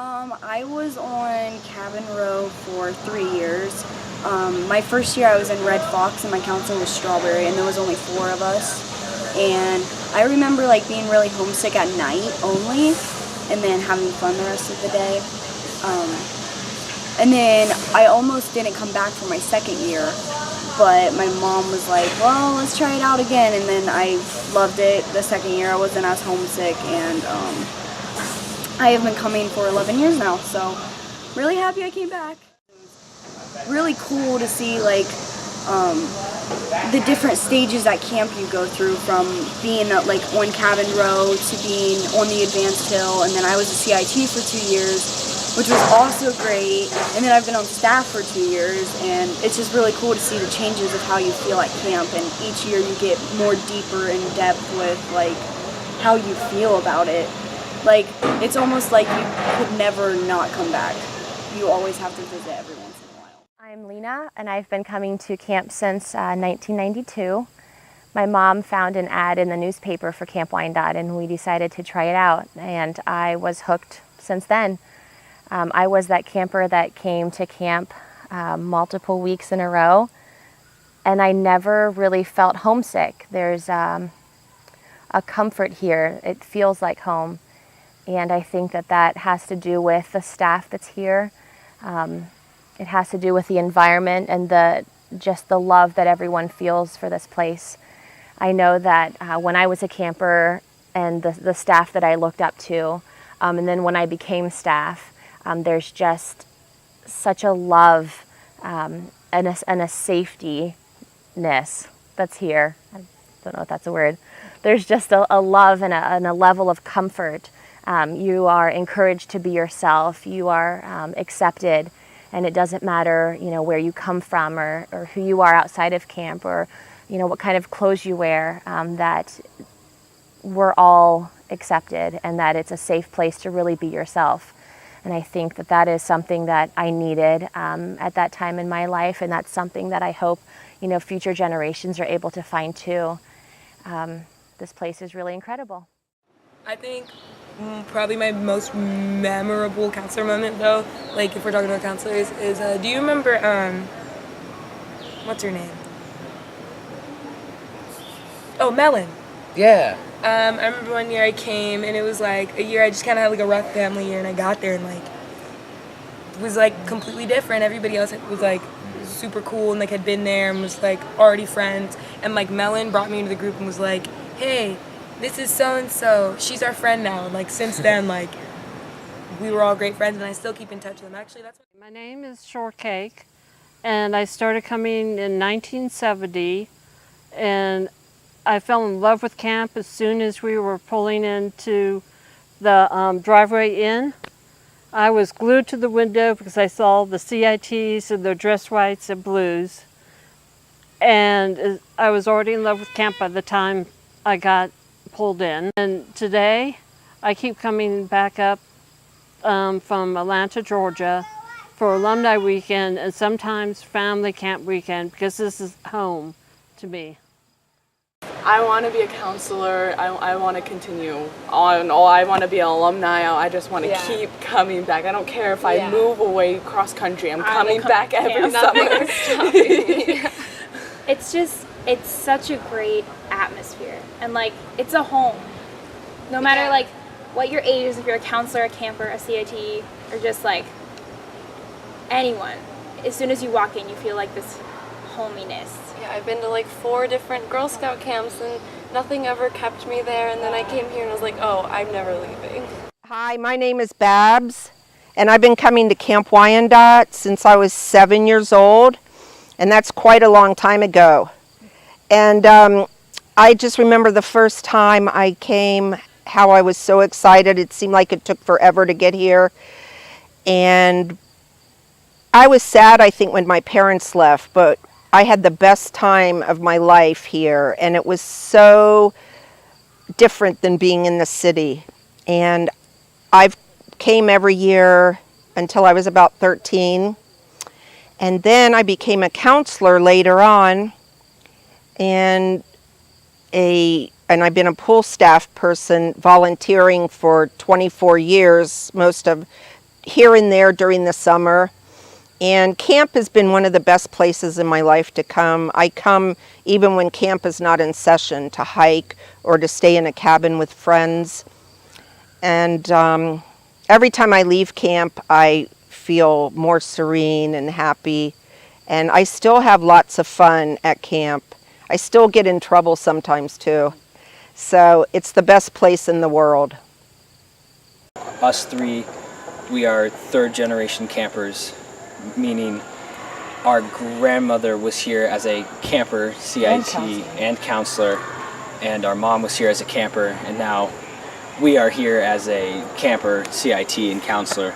I was on Cabin Row for 3 years. My first year I was in Red Fox and my counselor was Strawberry, and there was only 4 of us. And I remember like being really homesick at night only, and then having fun the rest of the day. And then I almost didn't come back for my second year, but my mom was like, well, let's try it out again. And then I loved it. The second year I wasn't as homesick, and I have been coming for 11 years now, so really happy I came back. Really cool to see like the different stages at camp you go through, from being like on Cabin Row to being on the Advanced Hill, and then I was a CIT for 2 years, which was also great, and then I've been on staff for 2 years, and it's just really cool to see the changes of how you feel at camp, and each year you get more deeper in depth with like how you feel about it. Like, it's almost like you could never not come back. You always have to visit every once in a while. I'm Lena, and I've been coming to camp since 1992. My mom found an ad in the newspaper for Camp Wyandot, and we decided to try it out, and I was hooked since then. I was that camper that came to camp multiple weeks in a row, and I never really felt homesick. There's a comfort here. It feels like home. And I think that that has to do with the staff that's here. It has to do with the environment and just the love that everyone feels for this place. I know that when I was a camper and the staff that I looked up to, and then when I became staff, there's just such a love and a safetyness that's here. I don't know if that's a word. There's just a love and a level of comfort. You are encouraged to be yourself. You are accepted, and it doesn't matter, where you come from or who you are outside of camp, or, what kind of clothes you wear. That we're all accepted, and that it's a safe place to really be yourself. And I think that that is something that I needed at that time in my life, and that's something that I hope, future generations are able to find too. This place is really incredible. I think probably my most memorable counselor moment, though, like if we're talking about counselors, is do you remember what's her name? Oh, Melon. Yeah. I remember one year I came, and it was like a year I just kind of had like a rough family year, and I got there and like it was like completely different. Everybody else was like super cool and like had been there and was like already friends, and like Melon brought me into the group and was like, hey, this is so-and-so, she's our friend now. And like since then, like we were all great friends, and I still keep in touch with them. Actually, that's my name is Shortcake, and I started coming in 1970, and I fell in love with camp as soon as we were pulling into the driveway in. I was glued to the window because I saw the CITs and their dress whites and blues, and I was already in love with camp by the time I got pulled in. And today I keep coming back up from Atlanta, Georgia for alumni weekend and sometimes family camp weekend, because this is home to me. I want to be a counselor. I want to continue on. Oh, I want to be an alumni. I just want to keep coming back. I don't care if I move away cross country. I'm coming back every summer. It's such a great atmosphere, and like it's a home. No matter like what your age is, if you're a counselor, a camper, a CIT, or just like anyone, as soon as you walk in, you feel like this hominess. Yeah, I've been to like 4 different Girl Scout camps, and nothing ever kept me there, and then I came here and I was like, oh, I'm never leaving. Hi, my name is Babs, and I've been coming to Camp Wyandot since I was 7 years old, and that's quite a long time ago. And I just remember the first time I came, how I was so excited. It seemed like it took forever to get here. And I was sad, I think, when my parents left, but I had the best time of my life here, and it was so different than being in the city. And I've came every year until I was about 13. And then I became a counselor later on, and I've been a pool staff person volunteering for 24 years, most of here and there during the summer. And camp has been one of the best places in my life to come. I come even when camp is not in session to hike or to stay in a cabin with friends. And every time I leave camp, I feel more serene and happy. And I still have lots of fun at camp. I still get in trouble sometimes too. So it's the best place in the world. Us three, we are third generation campers, meaning our grandmother was here as a camper, CIT, and counselor, and our mom was here as a camper, and now we are here as a camper, CIT, and counselor.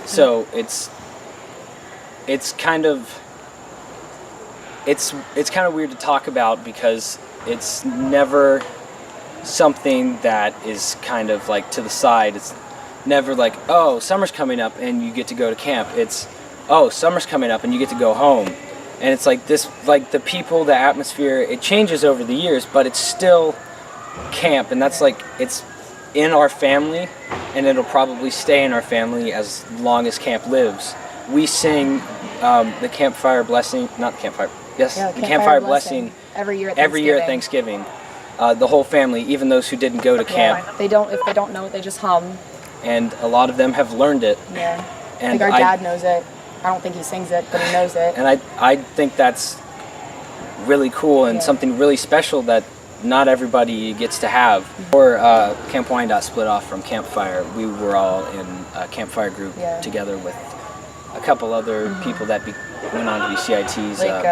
So it's kind of weird to talk about because it's never something that is kind of like to the side. It's never like, oh, summer's coming up and you get to go to camp. It's, oh, summer's coming up and you get to go home. And it's like this, like the people, the atmosphere, it changes over the years, but it's still camp. And that's like, it's in our family, and it'll probably stay in our family as long as camp lives. We sing the campfire blessing, not the campfire, yes, the campfire blessing every year at Thanksgiving. The whole family, even those who didn't go to camp. If they don't know it, they just hum. And a lot of them have learned it. Yeah. And I think our dad knows it. I don't think he sings it, but he knows it. And I think that's really cool and something really special that not everybody gets to have. Before Camp Wyandot split off from Campfire, we were all in a Campfire group together with a couple other people that went on to be CITs, like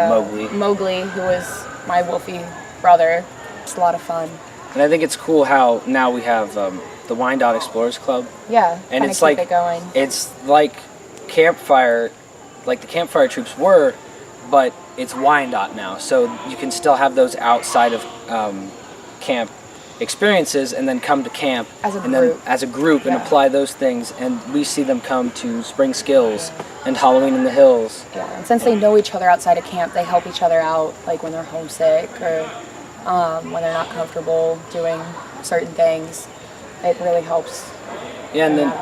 Mowgli, who was my Wolfie brother. It's a lot of fun. And I think it's cool how now we have the Wyandot Explorers Club. Yeah, and it's like, it's like Campfire, like the Campfire troops were, but it's Wyandot now. So you can still have those outside of camp experiences and then come to camp as a group and apply those things. And we see them come to Spring Skills and Halloween in the Hills. Yeah, and since they know each other outside of camp, they help each other out, like when they're homesick or when they're not comfortable doing certain things. It really helps. Yeah, and then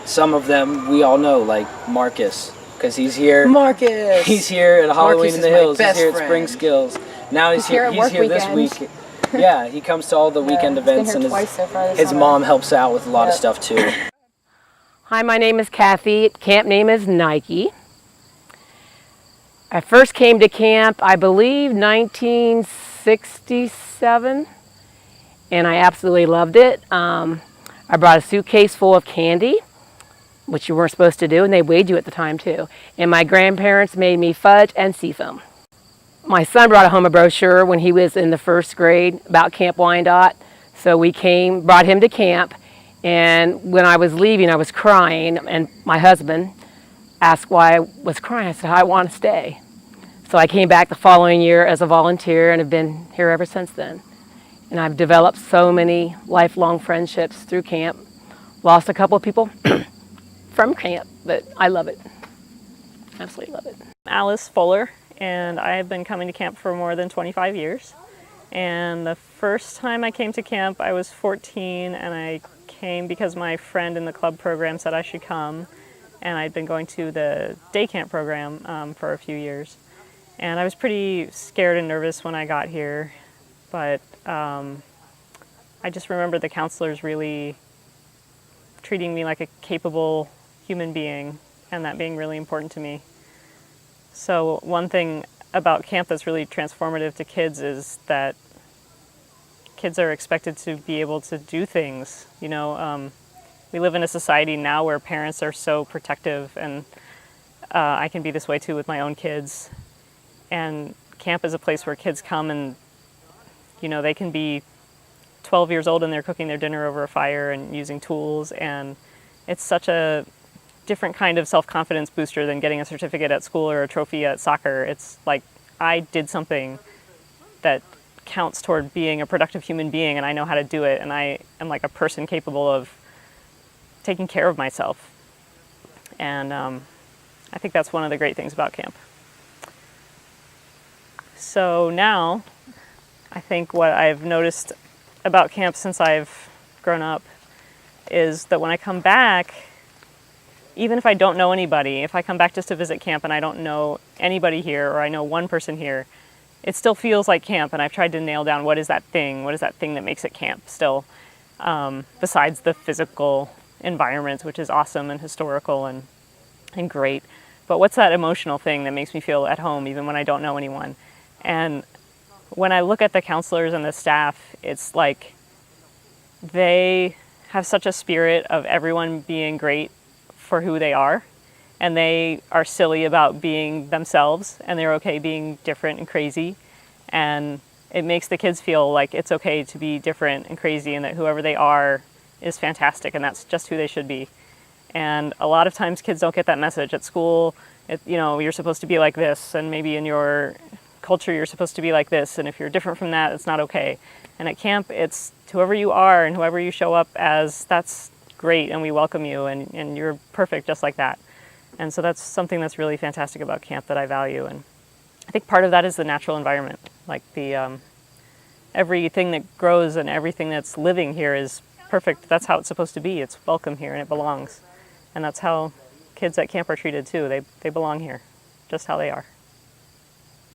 some of them we all know, like Marcus, because he's here. Marcus! He's here at Halloween in the Hills. He's here at Spring Skills. Now he's here this week. Yeah, he comes to all the weekend events, and his mom helps out with a lot of stuff too. Hi, my name is Kathy. Camp name is Nike. I first came to camp, I believe, 1967, and I absolutely loved it. I brought a suitcase full of candy, which you weren't supposed to do, and they weighed you at the time too. And my grandparents made me fudge and seafoam. My son brought home a brochure when he was in the first grade about Camp Wyandot, so we brought him to camp, and when I was leaving, I was crying, and my husband asked why I was crying. I said, I want to stay. So I came back the following year as a volunteer and have been here ever since then. And I've developed so many lifelong friendships through camp. Lost a couple of people from camp, but I love it. Absolutely love it. Alice Fuller, and I have been coming to camp for more than 25 years. And the first time I came to camp, I was 14, and I came because my friend in the club program said I should come. And I'd been going to the day camp program for a few years. And I was pretty scared and nervous when I got here, but I just remember the counselors really treating me like a capable human being, and that being really important to me. So one thing about camp that's really transformative to kids is that kids are expected to be able to do things. You know, we live in a society now where parents are so protective, and I can be this way too with my own kids. And camp is a place where kids come and, you know, they can be 12 years old and they're cooking their dinner over a fire and using tools, and it's such a different kind of self-confidence booster than getting a certificate at school or a trophy at soccer. It's like, I did something that counts toward being a productive human being, and I know how to do it, and I am like a person capable of taking care of myself. And I think that's one of the great things about camp. So now, I think what I've noticed about camp since I've grown up is that when I come back, even if I don't know anybody, if I come back just to visit camp and I don't know anybody here, or I know one person here, it still feels like camp, and I've tried to nail down what is that thing that makes it camp still, besides the physical environment, which is awesome and historical and great. But what's that emotional thing that makes me feel at home even when I don't know anyone? And when I look at the counselors and the staff, it's like they have such a spirit of everyone being great for who they are, and they are silly about being themselves, and they're okay being different and crazy, and it makes the kids feel like it's okay to be different and crazy, and that whoever they are is fantastic, and that's just who they should be. And a lot of times kids don't get that message at school. You're supposed to be like this, and maybe in your culture you're supposed to be like this, and if you're different from that, it's not okay. And at camp, it's whoever you are and whoever you show up as, that's great, and we welcome you, and you're perfect just like that. And so that's something that's really fantastic about camp that I value. And I think part of that is the natural environment. Like everything that grows and everything that's living here is perfect. That's how it's supposed to be. It's welcome here and it belongs. And that's how kids at camp are treated too. They belong here, just how they are.